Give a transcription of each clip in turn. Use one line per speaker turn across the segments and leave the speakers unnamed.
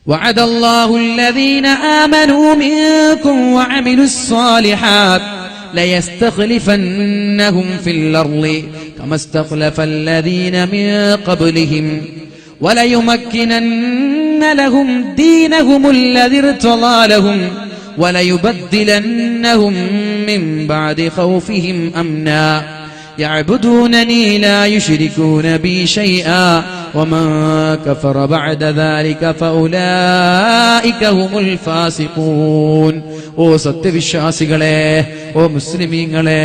وعد الله الذين آمنوا منكم وعملوا الصالحات ليستخلفنهم في الأرض كما استخلف الذين من قبلهم وليمكنن لهم دينهم الذي ارتضى لهم وليبدلنهم من بعد خوفهم أمنا يعبدونني لا يشركون بي شيئا ومن كفر بعد ذلك فأولئك هم الفاسقون. ഓ സത്യവിശ്വാസികളെ, ഓ മുസ്ലിമീങ്ങളെ,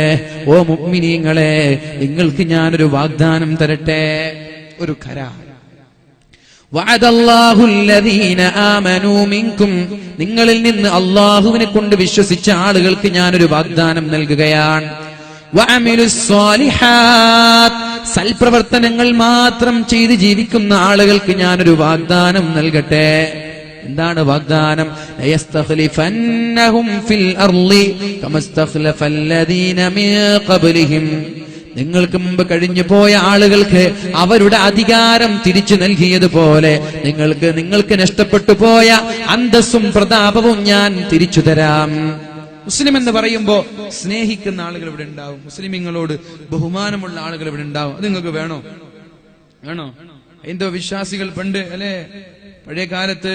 ഓ മുഅ്മിനീങ്ങളെ, നിങ്ങൾക്ക് ഞാനൊരു വാഗ്ദാനം തരട്ടെ, ഒരു കരാർ. വഅദല്ലാഹു അല്ലദീന ആമനൂ മിൻകും, നിങ്ങളിൽ നിന്ന് അല്ലാഹുവിനെ കൊണ്ട് വിശ്വസിച്ച ആളുകൾക്ക് ഞാനൊരു വാഗ്ദാനം നൽകുകയാണ്. വഅമിലുസ്സാലിഹാത്ത്, സൽപ്രവർത്തനങ്ങൾ മാത്രം ചെയ്ത് ജീവിക്കുന്ന ആളുകൾക്ക് ഞാനൊരു വാഗ്ദാനം നൽകട്ടെ. എന്താണ് വാഗ്ദാനം? ലയസ്തഖ്ലിഫന്നഹും ഫിൽ അർളി കമസ്തഖ്ലഫല്ലദീന മിൻ ഖബ്ലിഹിം, നിങ്ങൾക്ക് മുമ്പ് കഴിഞ്ഞു പോയ ആളുകൾക്ക് അവരുടെ അധികാരം തിരിച്ചു നൽകിയതുപോലെ നിങ്ങൾക്ക് നഷ്ടപ്പെട്ടു പോയ അന്തസ്സും പ്രതാപവും ഞാൻ തിരിച്ചു തരാം. മുസ്ലിം എന്ന് പറയുമ്പോ സ്നേഹിക്കുന്ന ആളുകൾ ഇവിടെ ഉണ്ടാവും, മുസ്ലിമീങ്ങളോട് ബഹുമാനമുള്ള ആളുകൾ ഇവിടെ ഉണ്ടാവും. അത് നിങ്ങൾക്ക് വേണോ? ഹൈന്ദവ വിശ്വാസികൾ പണ്ട് അല്ലെ, പഴയ കാലത്ത്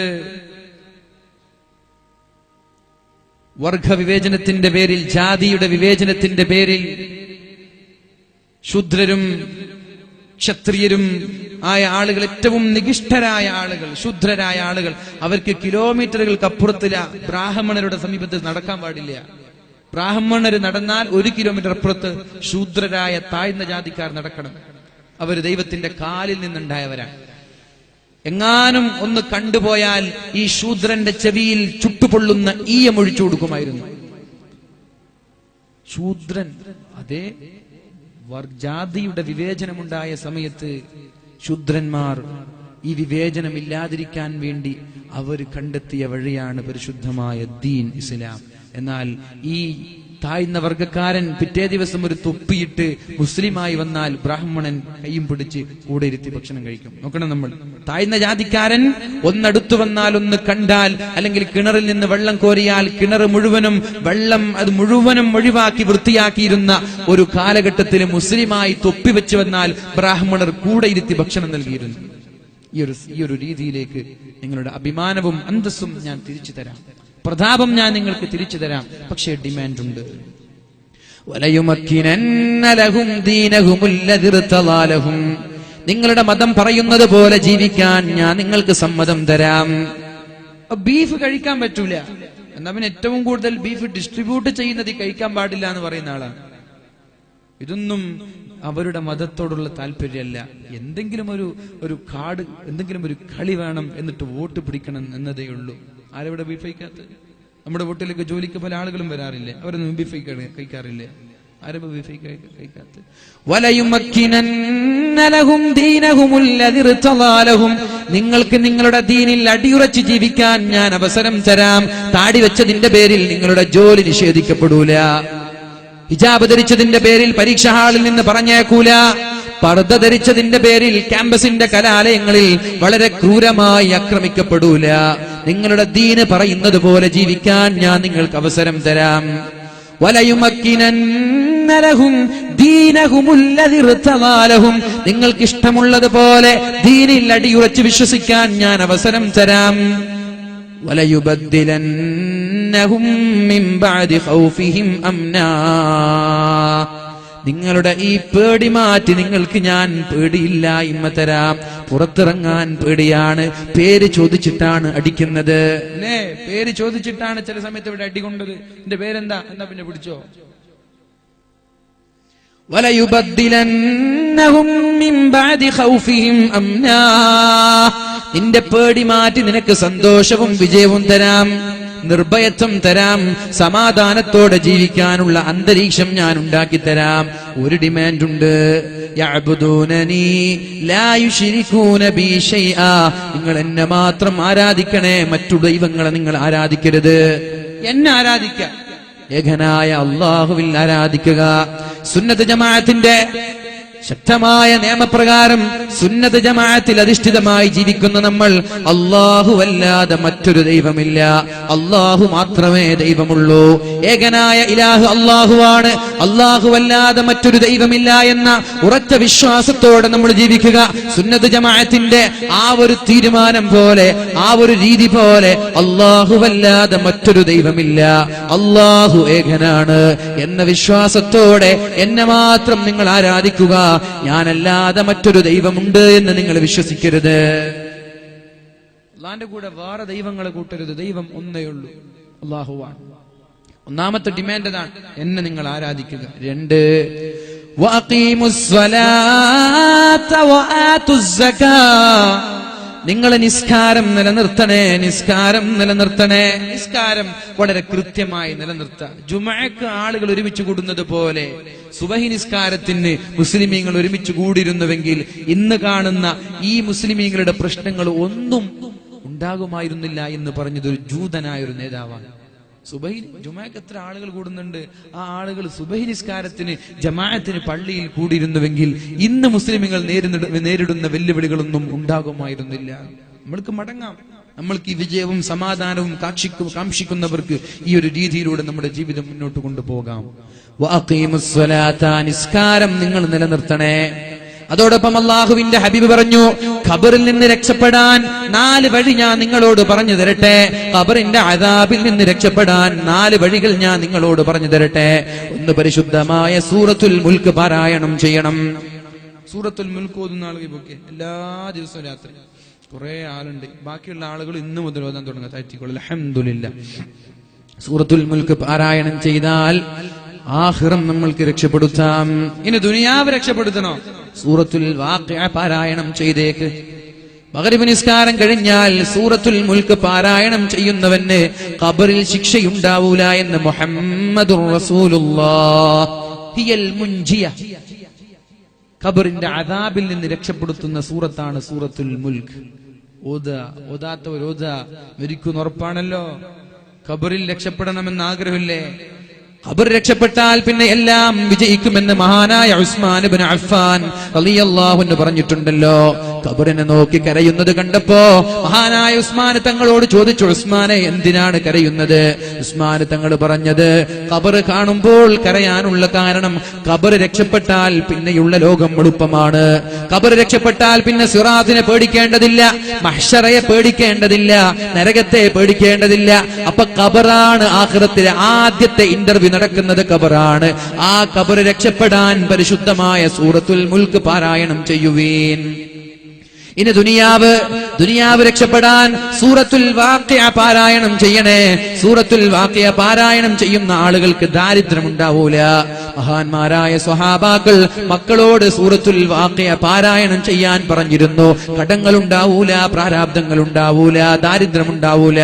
വർഗ വിവേചനത്തിന്റെ പേരിൽ, ജാതിയുടെ വിവേചനത്തിന്റെ പേരിൽ ശൂദ്രരും ക്ഷത്രിയരും ആയ ആളുകൾ, ഏറ്റവും നികിഷ്ഠരായ ആളുകൾ, ശൂദ്രരായ ആളുകൾ, അവർക്ക് കിലോമീറ്ററുകൾക്ക് അപ്പുറത്തില്ല ബ്രാഹ്മണരുടെ സമീപത്ത് നടക്കാൻ പാടില്ല. ബ്രാഹ്മണര് നടന്നാൽ 1 കിലോമീറ്റർ അപ്പുറത്ത് ശൂദ്രരായ താഴ്ന്ന ജാതിക്കാർ നടക്കണം. അവർ ദൈവത്തിന്റെ കാലിൽ നിന്നുണ്ടായവരാണ്. എങ്ങാനും ഒന്ന് കണ്ടുപോയാൽ ഈ ശൂദ്രന്റെ ചെവിയിൽ ചുട്ടുപൊള്ളുന്ന ഈയമൊഴിച്ചു കൊടുക്കുമായിരുന്നു. ശൂദ്രൻ, അതേ ജാതിയുടെ വിവേചനമുണ്ടായ സമയത്ത് ശൂദ്രന്മാർ ഈ വിവേചനം ഇല്ലാതിരിക്കാൻ വേണ്ടി അവർ കണ്ടെത്തിയ വഴിയാണ് പരിശുദ്ധമായ ദീൻ ഇസ്ലാം. എന്നാൽ ഈ താഴ്ന്ന വർഗക്കാരൻ പിറ്റേ ദിവസം ഒരു തൊപ്പിയിട്ട് മുസ്ലിമായി വന്നാൽ ബ്രാഹ്മണൻ കൈയും പിടിച്ച് കൂടെ ഇരുത്തി ഭക്ഷണം കഴിക്കും. നോക്കണം, നമ്മൾ താഴ്ന്ന ജാതിക്കാരൻ ഒന്നടുത്തു വന്നാൽ, ഒന്ന് കണ്ടാൽ, അല്ലെങ്കിൽ കിണറിൽ നിന്ന് വെള്ളം കോരിയാൽ കിണർ മുഴുവനും വെള്ളം അത് മുഴുവനും ഒഴിവാക്കി വൃത്തിയാക്കിയിരുന്ന ഒരു കാലഘട്ടത്തിൽ മുസ്ലിമായി തൊപ്പി വെച്ച് വന്നാൽ ബ്രാഹ്മണർ കൂടെ ഇരുത്തി ഭക്ഷണം നൽകിയിരുന്നു. ഈ ഒരു രീതിയിലേക്ക് നിങ്ങളുടെ അഭിമാനവും അന്തസ്സും ഞാൻ തിരിച്ചു തരാം, പ്രതാപം ഞാൻ നിങ്ങൾക്ക് തിരിച്ചു തരാം. പക്ഷേ ഡിമാൻഡ് ഉണ്ട്. വലയുമക്കിനന്ന ലഹും ദീനഹുമുൽ ലദി ഇർതദാ ലഹും, നിങ്ങളുടെ മതം പറയുന്നത് പോലെ ജീവിക്കാൻ ഞാൻ നിങ്ങൾക്ക് സമ്മതം തരാം. ബീഫ് കഴിക്കാൻ പറ്റൂല എന്നാ പിന്നെ ഏറ്റവും കൂടുതൽ ബീഫ് ഡിസ്ട്രിബ്യൂട്ട് ചെയ്യുന്നത് കഴിക്കാൻ പാടില്ല എന്ന് പറയുന്ന ആളാണ്. ഇതൊന്നും അവരുടെ മതത്തോടുള്ള താല്പര്യമല്ല. എന്തെങ്കിലും ഒരു കാർഡ്, എന്തെങ്കിലും ഒരു കളി വേണം, എന്നിട്ട് വോട്ട് പിടിക്കണം എന്നതേ ഉള്ളൂ. ആരെവിടെ ബീഫ് കഴിക്കാത്ത? നമ്മുടെ വീട്ടിലേക്ക് ജോലിക്ക് പല ആളുകളും വരാറില്ലേ, അവരൊന്നും ബീഫ് കഴിക്കാറില്ലേ? ആരും ബീഫ് കഴിക്കാത്ത. വലയുമക്കിനന്ന ലഹും ദീനഹുമുൽ ലദി ഇർതദാ ലഹും, നിങ്ങൾക്ക് നിങ്ങളുടെ ദീനിൽ അടിയുറച്ച് ജീവിക്കാൻ ഞാൻ അവസരം തരാം. താടി വെച്ചതിന്റെ പേരിൽ നിങ്ങളുടെ ജോലി നിഷേധിക്കപ്പെടൂല. ഹിജാബ് ധരിച്ചതിന്റെ പേരിൽ പരീക്ഷാ ഹാളിൽ നിന്ന് പറഞ്ഞേക്കൂല. പർദ്ദ ധരിച്ചതിന്റെ പേരിൽ ക്യാമ്പസിന്റെ കലാലയങ്ങളിൽ വളരെ ക്രൂരമായി ആക്രമിക്കപ്പെടൂല. നിങ്ങളുടെ ദീന് പറയുന്നത് പോലെ ജീവിക്കാൻ ഞാൻ നിങ്ങൾക്ക് അവസരം തരാം. വലയുമക്കിനന്ന ലഹും ദീനഹുമുൽ ലദി ഇർതദാ ലഹും, നിങ്ങൾക്ക് ഇഷ്ടമുള്ളതുപോലെ ദീനിൽ അടിയുറച്ച് വിശ്വസിക്കാൻ ഞാൻ അവസരം തരാം. വലയുബദ്ദിലന്നഹും മിൻ ബഅദി ഖൗഫിഹിം അംനാ, നിങ്ങളുടെ ഈ പേടി മാറ്റി നിങ്ങൾക്ക് ഞാൻ പേടിയില്ലായ്മ തരാം. പുറത്തിറങ്ങാൻ പേടിയാണ്, പേര് ചോദിച്ചിട്ടാണ് അടിക്കുന്നത് അല്ലേ? പേര് ചോദിച്ചിട്ടാണ് ചില സമയത്ത് ഇവിടെ അടികൊണ്ടത്. എന്റെ പേരെന്താ? എന്നാ പിന്നെ പിടിച്ചോ. വലയുബദ്ദിലന്നഹും മിൻ ബഅദി ഖൗഫിഹിം അംനാ, നിന്റെ പേടി മാറ്റി നിനക്ക് സന്തോഷവും വിജയവും തരാം, നിർഭയത്വം തരാം, സമാധാനത്തോടെ ജീവിക്കാനുള്ള അന്തരീക്ഷം ഞാൻ ഉണ്ടാക്കി തരാം. ഒരു ഡിമാൻഡ് ഉണ്ട്. യഅ്ബുദൂനനി ലാ യുശ്രികൂന ബി ശൈആ, നിങ്ങൾ എന്നെ മാത്രം ആരാധിക്കണേ, മറ്റു ദൈവങ്ങളെ നിങ്ങൾ ആരാധിക്കരുത്. എന്നെ ഏകനായ അല്ലാഹുവിൽ ആരാധിക്കുക. സുന്നത്ത് ജമാഅത്തിന്റെ ശക്തമായ നിയമപ്രകാരം സുന്നത്ത് ജമാഅത്തിൽ അധിഷ്ഠിതമായി ജീവിക്കുന്ന നമ്മൾ അല്ലാഹു അല്ലാതെ മറ്റൊരു ദൈവമില്ല, അല്ലാഹു മാത്രമേ ദൈവമുള്ളൂ, ഏകനായ ഇലാഹു അല്ലാഹുവാണ്, അല്ലാഹു അല്ലാതെ മറ്റൊരു ദൈവമില്ല എന്ന ഉറച്ച വിശ്വാസത്തോടെ നമ്മൾ ജീവിക്കുക. സുന്നത്ത് ജമാഅത്തിന്റെ ആ ഒരു തീരുമാനം പോലെ, ആ ഒരു രീതി പോലെ അല്ലാഹു അല്ലാതെ മറ്റൊരു ദൈവമില്ല, അല്ലാഹു ഏകനാണ് എന്ന വിശ്വാസത്തോടെ എന്നെ മാത്രം നിങ്ങൾ ആരാധിക്കുക, ഞാനല്ലാതെ മറ്റൊരു ദൈവമുണ്ട് എന്ന് നിങ്ങൾ വിശ്വസിക്കരുത്. അല്ലാഹുവിന്റെ കൂടെ വേറെ ദൈവങ്ങളെ കൂട്ടരുത്. ദൈവം ഒന്നേ ഉള്ളൂ, അല്ലാഹുവാണ്. ഒന്നാമത്തെ ഡിമാൻഡ് അതാണ്, എന്നെ നിങ്ങൾ ആരാധിക്കുക. 2 നിങ്ങൾ നിസ്കാരം നിലനിർത്തണേ, നിസ്കാരം നിലനിർത്തണേ. നിസ്കാരം വളരെ കൃത്യമായി നിലനിർത്തുക. ജുമഅക്ക് ആളുകൾ ഒരുമിച്ച് കൂടുന്നത് പോലെ സുബഹി നിസ്കാരത്തിന് മുസ്ലിമീങ്ങൾ ഒരുമിച്ച് കൂടിയിരുന്നുവെങ്കിൽ ഇന്ന് കാണുന്ന ഈ മുസ്ലിമീങ്ങളുടെ പ്രശ്നങ്ങൾ ഒന്നും ഉണ്ടാകുമായിരുന്നില്ല എന്ന് പറഞ്ഞത് ഒരു ജൂതനായ ഒരു നേതാവാണ്. സുബഹി ജുമഅക്ക് എത്ര ആളുകൾ കൂടുന്നുണ്ട്, ആ ആളുകൾ സുബഹി നിസ്കാരത്തിന് ജമാഅത്തിന് പള്ളിയിൽ കൂടിയിരുന്നുവെങ്കിൽ ഇന്ന് മുസ്ലിമുകൾ നേരിടുന്ന വെല്ലുവിളികളൊന്നും ഉണ്ടാകുമായിരുന്നില്ല. നമ്മൾക്ക് മടങ്ങാം. നമ്മൾക്ക് ഈ വിജയവും സമാധാനവും കാക്ഷിക്കുന്നവർക്ക് ഈ ഒരു രീതിയിലൂടെ നമ്മുടെ ജീവിതം മുന്നോട്ട് കൊണ്ടുപോകാം. നിസ്കാരം നിങ്ങൾ നിലനിർത്തണേ. അതോടൊപ്പം അല്ലാഹുവിന്റെ ഹബീബ് പറഞ്ഞു, ഖബറിൽ നിന്ന് രക്ഷപ്പെടാൻ 4 വഴി ഞാൻ നിങ്ങളോട് പറഞ്ഞു തരട്ടെ. ഖബറിന്റെ അദാബിൽ നിന്ന് രക്ഷപ്പെടാൻ 4 വഴികൾ ഞാൻ നിങ്ങളോട് പറഞ്ഞു തരട്ടെ. 1, പരിശുദ്ധമായ സൂറത്തുൽ മുൽക്ക് പാരായണം ചെയ്യണം. സൂറത്തുൽ മുൽക്ക് ഓതുന്ന ആളുകൾക്ക് എല്ലാ ദിവസവും രാത്രി കുറെ ആളുണ്ട്. ബാക്കിയുള്ള ആളുകൾ ഇന്ന് മുതൽ ഓതാൻ തുടങ്ങുക, താഴ്ത്തിക്കൊള്ളു. അൽഹംദുലില്ലാഹ്. സൂറത്തുൽ മുൽക്ക് പാരായണം ചെയ്താൽ ആഖിറം നമ്മൾക്ക് രക്ഷപ്പെടുത്താം. ഇനി ദുനിയാവ് രക്ഷപ്പെടുത്തണോ? സൂറത്തുൽ വാഖിഅ പാരായണം ചെയ്തേക്ക്. മഗ്രിബ് നിസ്കാരം കഴിഞ്ഞാൽ സൂറത്തുൽ മുൽക്ക് പാരായണം ചെയ്യുന്നവന് ഖബറിൽ ശിക്ഷയുണ്ടാവൂല എന്ന് മുഹമ്മദുർ റസൂലുള്ളാഹ്. ഹിയൽ മുൻജിയ, ഖബറിന്റെ അദാബിൽ നിന്ന് രക്ഷപ്പെടുത്തുന്ന സൂറത്താണ് സൂറത്തുൽ മുൽക്ക്. ഓതാത്തവർ മരിക്കുന്ന ഉറപ്പാണല്ലോ. ഖബറിൽ രക്ഷപ്പെടണമെന്ന് ആഗ്രഹമില്ലേ? ഖബർ രക്ഷപ്പെട്ടാൽ പിന്നെ എല്ലാം വിജയിക്കുമെന്ന് മഹാനായ ഉസ്മാൻ ഇബ്നു അഫ്ഫാൻ റളിയല്ലാഹു അൻഹു പറഞ്ഞിട്ടുണ്ടല്ലോ. ഖബറിനെ നോക്കി കരയുന്നത് കണ്ടപ്പോ മഹാനായ ഉസ്മാൻ തങ്ങളോട് ചോദിച്ചു, ഉസ്മാനെ എന്തിനാണ് കരയുന്നത്? ഉസ്മാൻ തങ്ങൾ പറഞ്ഞത്, ഖബർ കാണുമ്പോൾ കരയാനുള്ള കാരണം ഖബർ രക്ഷപ്പെട്ടാൽ പിന്നെയുള്ള ലോകം എളുപ്പമാണ്. ഖബർ രക്ഷപ്പെട്ടാൽ പിന്നെ സിറാത്തിനെ പേടിക്കേണ്ടതില്ല, മഹ്ശറയെ പേടിക്കേണ്ടതില്ല, നരകത്തെ പേടിക്കേണ്ടതില്ല. അപ്പൊ ഖബറാണ് ആഖിറത്തിലെ ആദ്യത്തെ ഇന്റർവ്യൂ നടക്കുന്നത്. ഖബറാണ്. ആ ഖബർ രക്ഷപ്പെടാൻ പരിശുദ്ധമായ സൂറത്തുൽ മുൽക്ക് പാരായണം ചെയ്യുവീൻ. ഇനി ദുനിയാവ് രക്ഷപ്പെടാൻ സൂറത്തുൽ വാഖിഅ പാരായണം ചെയ്യണേ. സൂറത്തുൽ വാഖിഅ പാരായണം ചെയ്യുന്ന ആളുകൾക്ക് ദാരിദ്ര്യം ഉണ്ടാവൂല. മഹാന്മാരായ സ്വഹാബാക്കൾ മക്കളോട് സൂറത്തുൽ വാഖിഅ പാരായണം ചെയ്യാൻ പറഞ്ഞിരുന്നു. കടങ്ങൾ ഉണ്ടാവൂല, പ്രാരാബ്ദങ്ങൾ ഉണ്ടാവൂല, ദാരിദ്ര്യം ഉണ്ടാവൂല,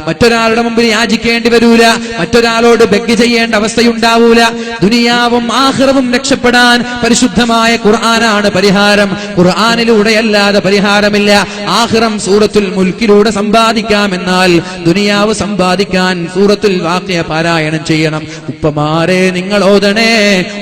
മറ്റൊരാളുടെ മുമ്പിൽ യാചിക്കേണ്ടി വരൂല, മറ്റൊരാളോട് ബെഗ് ചെയ്യേണ്ട അവസ്ഥയുണ്ടാവൂല. ദുനിയാവും ആഖിറവും രക്ഷപ്പെടാൻ പരിശുദ്ധമായ ഖുർആനാണ് പരിഹാരം. ഖുർആനിലൂടെയല്ലാതെ പരിഹാരമില്ല. ആഖിറം സൂറത്തുൽ മുൽക്കിലൂടെ സമ്പാദിക്കാമെന്നാൽ ദുനിയാവ് സമ്പാദിക്കാൻ സൂറത്തുൽ വാഖിഅ പാരായണം ചെയ്യണം. ഉപ്പമാരെ നിങ്ങൾ ഓതണേ,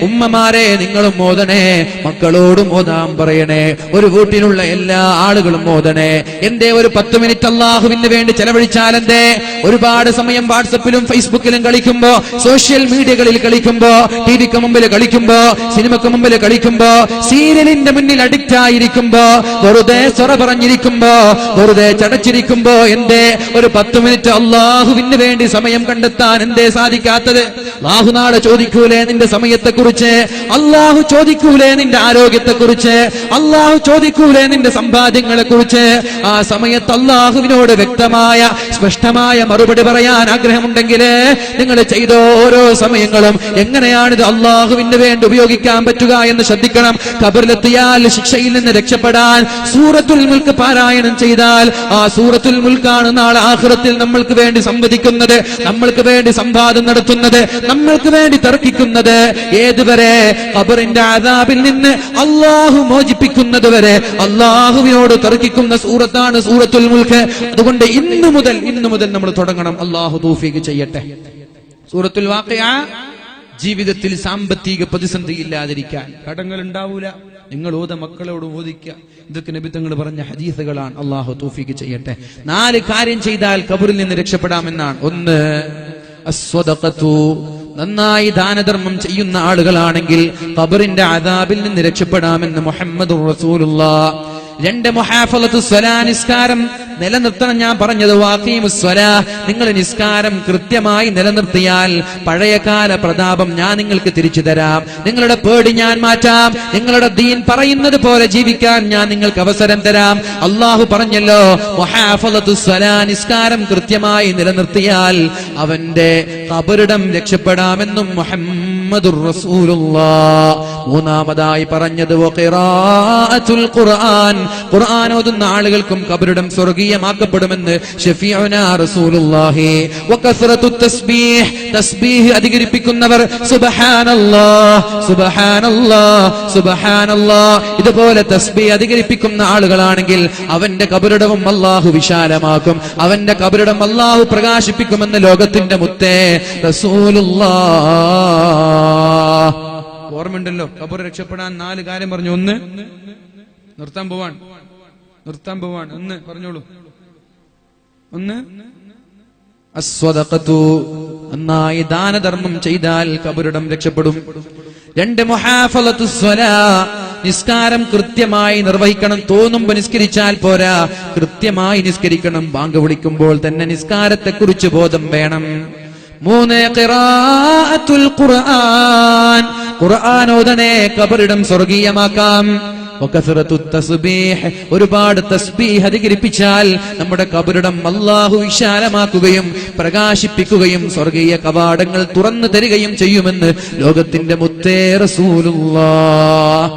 ഉമ്മമാരെ നിങ്ങളും ഓതണേ, മക്കളോടും ഓതാൻ പറയണേ, ഒരു വീട്ടിലുള്ള എല്ലാ ആളുകളും ഓതണേ. എന്തേ ഒരു 10 മിനിറ്റ് അല്ലാഹുവിന് വേണ്ടി ചെലവഴിച്ചാൽ എന്തേ? ഒരുപാട് സമയം വാട്സപ്പിലും ഫേസ്ബുക്കിലും കളിക്കുമ്പോ, സോഷ്യൽ മീഡിയകളിൽ കളിക്കുമ്പോ, ടിവിക്ക് മുമ്പിൽ കളിക്കുമ്പോ, സിനിമക്ക് മുമ്പിൽ കളിക്കുമ്പോ, സീരിയലിന്റെ മുന്നിൽ അഡിക്റ്റ് ആയിരിക്കുമ്പോ, വെറുതെ സൊറ പറഞ്ഞിരിക്കുമ്പോ, വെറുതെ ചടച്ചിരിക്കുമ്പോ എന്തേ ഒരു 10 മിനിറ്റ് അല്ലാഹുവിന് വേണ്ടി സമയം കണ്ടെത്താൻ എന്തേ സാധിക്കാത്തത്? അല്ലാഹു നാളെ ചോദിക്കൂലേ നിന്റെ സമയത്തെക്കുറിച്ച്? അല്ലാഹു ചോദിക്കൂലേ നിന്റെ ആരോഗ്യത്തെക്കുറിച്ച്? അല്ലാഹു ചോദിക്കൂലേ നിന്റെ സമ്പാദ്യങ്ങളെ കുറിച്ച്? ആ സമയത്ത് അല്ലാഹുവിനോട് വ്യക്തമായ സ്പഷ്ടമായ മറുപടി പറയാൻ ആഗ്രഹമുണ്ടെങ്കിൽ നിങ്ങൾ ചെയ്ത ഓരോ സമയങ്ങളും എങ്ങനെയാണിത് അല്ലാഹുവിന് വേണ്ടി ഉപയോഗിക്കാൻ പറ്റുക എന്ന് ശ്രദ്ധിക്കണം. ഖബറിലെത്തിയാൽ ശിക്ഷയിൽ നിന്ന് രക്ഷപ്പെടാൻ സൂറത്തുൽ മുൽക്ക് പാരായണം ചെയ്താൽ ആ സൂറത്തുൽ മുൽക്കാണ് നാളെ ആഖിറത്തിൽ നമ്മൾക്ക് വേണ്ടി സംവദിക്കുന്നത്, നമ്മൾക്ക് വേണ്ടി സംവാദം നടത്തുന്നത്, നമ്മൾക്ക് വേണ്ടി തർക്കിക്കുന്നത്. ഏതുവരെ? ഖബറിന്റെ അദാബിൽ നിന്ന് അല്ലാഹു മോചിപ്പിക്കുന്നത് വരെ അല്ലാഹുവിനോട് തർക്കിക്കുന്ന സൂറത്താണ് സൂറത്തുൽ മുൽക്ക്. അതുകൊണ്ട് ഇന്നു മുതൽ നമ്മൾ തുടങ്ങണം. അല്ലാഹു തൗഫീഖ് ചെയ്യട്ടെ. സൂറത്തുൽ വാഖിഅ ജീവിതത്തിൽ സാമ്പത്തിക പ്രതിസന്ധി ഇല്ലാതിരിക്കാൻ. കടങ്ങൾ ഉണ്ടാവൂല, നിങ്ങൾ മക്കളോട് ഓദിക്കുക. ഇതൊക്കെ നബി തങ്ങൾ പറഞ്ഞ ഹദീസുകളാണ്. അള്ളാഹു തൗഫീഖ് ചെയ്യട്ടെ. 4 കാര്യം ചെയ്താൽ ഖബറിൽ നിന്ന് രക്ഷപ്പെടാമെന്നാണ്. 1, അസ്സദഖതു, നന്നായി ദാനധർമ്മം ചെയ്യുന്ന ആളുകളാണെങ്കിൽ ഖബറിന്റെ അദാബിൽ നിന്ന് രക്ഷപ്പെടാമെന്ന് മുഹമ്മദുർ റസൂലുള്ളാഹ്. 2, മുഹാഫളത്തുസ് സ്വലാ, നിസ്കാരം നിലനിർത്തണം. ഞാൻ പറഞ്ഞത് വാഖീമുസ് സ്വലാ, നിങ്ങൾ നിസ്കാരം കൃത്യമായി നിലനിർത്തിയാൽ പഴയകാല പ്രതാപം ഞാൻ നിങ്ങൾക്ക് തിരിച്ചു തരാം. നിങ്ങളുടെ പേടി ഞാൻ മാറ്റാം. നിങ്ങളുടെ ദീൻ പറയുന്നത് പോലെ ജീവിക്കാൻ ഞാൻ നിങ്ങൾക്ക് അവസരം തരാം. അള്ളാഹു പറഞ്ഞല്ലോ, മുഹാഫളത്തുസ് സ്വലാ, നിസ്കാരം കൃത്യമായി നിലനിർത്തിയാൽ അവന്റെ ഖബറിടം രക്ഷപ്പെടാമെന്നും മുഹമ്മദുർ റസൂലുള്ളാഹ്. 3-മതായി പറഞ്ഞത് വഖിറാഅത്തുൽ ഖുർആൻ, ഖുർആൻ ഓതുന്ന ആളുകൾക്കും ഖബറിടം സ്വർഗീയമാക്കപ്പെടുമെന്ന് ശഫീഉനാ റസൂലുള്ളാഹി. വകസ്റത്തുത് തസ്ബീഹ്, തസ്ബീഹ് അധികരിപ്പിക്കുന്നവർ സുബ്ഹാനല്ലാഹ് സുബ്ഹാനല്ലാഹ് സുബ്ഹാനല്ലാഹ് ഇതുപോലെ തസ്ബീഹ് അധികരിപ്പിക്കുന്ന ആളുകളാണെങ്കിൽ അവന്റെ ഖബറിടവും അല്ലാഹു വിശാലമാക്കും. അവന്റെ ഖബറിടം അല്ലാഹു പ്രകാശിപ്പിക്കുമെന്ന് ലോകത്തിന്റെ മുത്തേ റസൂലുള്ളാഹ്. ഓർമ്മയുണ്ടല്ലോ, ഖബർ രക്ഷപ്പെടാൻ 4 കാര്യം പറഞ്ഞു. 1, നിർത്താൻ പോവാൻ. 1 പറഞ്ഞോളൂ. 1, അസ്സദഖതു, നന്നായി ദാനധർമ്മം ചെയ്താൽ ഖബറിടം രക്ഷപ്പെടും. 2, മുഹാഫളത്തുസ് സ്വലാ, നിസ്കാരം കൃത്യമായി നിർവഹിക്കണം. തോന്നുമ്പോൾ നിസ്കരിച്ചാൽ പോരാ, കൃത്യമായി നിസ്കരിക്കണം. ബാങ്ക് വിളിക്കുമ്പോൾ തന്നെ നിസ്കാരത്തെക്കുറിച്ച് ബോധം വേണം. 3, ഖിറാഅത്തുൽ ഖുർആൻ, ഖുർആൻ ഓതണേ, ഖബറിടം സ്വർഗീയമാക്കാം. വകസ്റത്തുത് തസ്ബീഹ്, ഒരുപാട് തസ്ബീഹ് അധികരിപ്പിച്ചാൽ നമ്മുടെ ഖബറിടം അല്ലാഹു വിശാലമാക്കുകയും പ്രകാശിപ്പിക്കുകയും സ്വർഗീയ കവാടങ്ങൾ തുറന്നു തരികയും ചെയ്യുമെന്ന് ലോകത്തിന്റെ മുത്തേ റസൂലുള്ളാഹ്.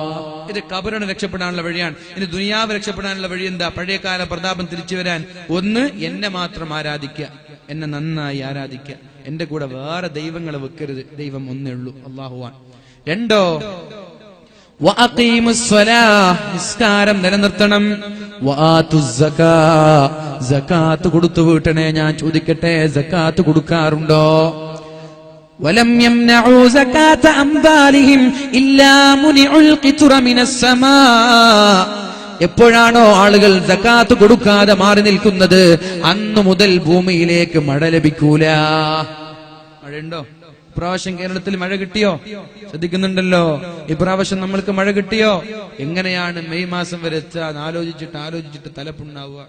ഇത് ഖബറിനെ രക്ഷപ്പെടാനുള്ള വഴിയാണ്. ഇനി ദുനിയാവ് രക്ഷപ്പെടാനുള്ള വഴി എന്താ? പഴയകാല പ്രതാപം തിരിച്ചു വരാൻ 1, എന്നെ മാത്രം ആരാധിക്കുക, എന്നെ നന്നായി ആരാധിക്കുക. എന്റെ കൂടെ വേറെ ദൈവങ്ങളെ വെക്കരുത്. ദൈവം ഒന്നേ ഉള്ളൂ, അല്ലാഹുവാൻ. 2, വഅഖീമുസ് സ്വലാ, നിസ്കാരം നിലനിർത്തണം. വആതുസ് സകാ, സകാത്ത് കൊടുത്തു വീട്ടണേ. ഞാൻ ചോദിക്കട്ടെ, സകാത്ത് കൊടുക്കാറുണ്ടോ? വലം യംനഉ സകാത അംവാലിഹിം ഇല്ലാ മുനിഉൽ ഖിത്റ മിനസ് സമാ. എപ്പോഴാണോ ആളുകൾ സകാത്ത് കൊടുക്കാതെ മാറി നിൽക്കുന്നത്, അന്നു മുതൽ ഭൂമിയിലേക്ക് മഴ ലഭിക്കൂല. മഴയുണ്ടോ? ഇപ്രാവശ്യം കേരളത്തിൽ മഴ കിട്ടിയോ? ശ്രദ്ധിക്കുന്നുണ്ടല്ലോ. ഇപ്രാവശ്യം നമ്മൾക്ക് മഴ കിട്ടിയോ? എങ്ങനെയാണ് മെയ് മാസം വരെ എത്താൻ ആലോചിച്ചിട്ട് തലപ്പുണ്ണാവുക.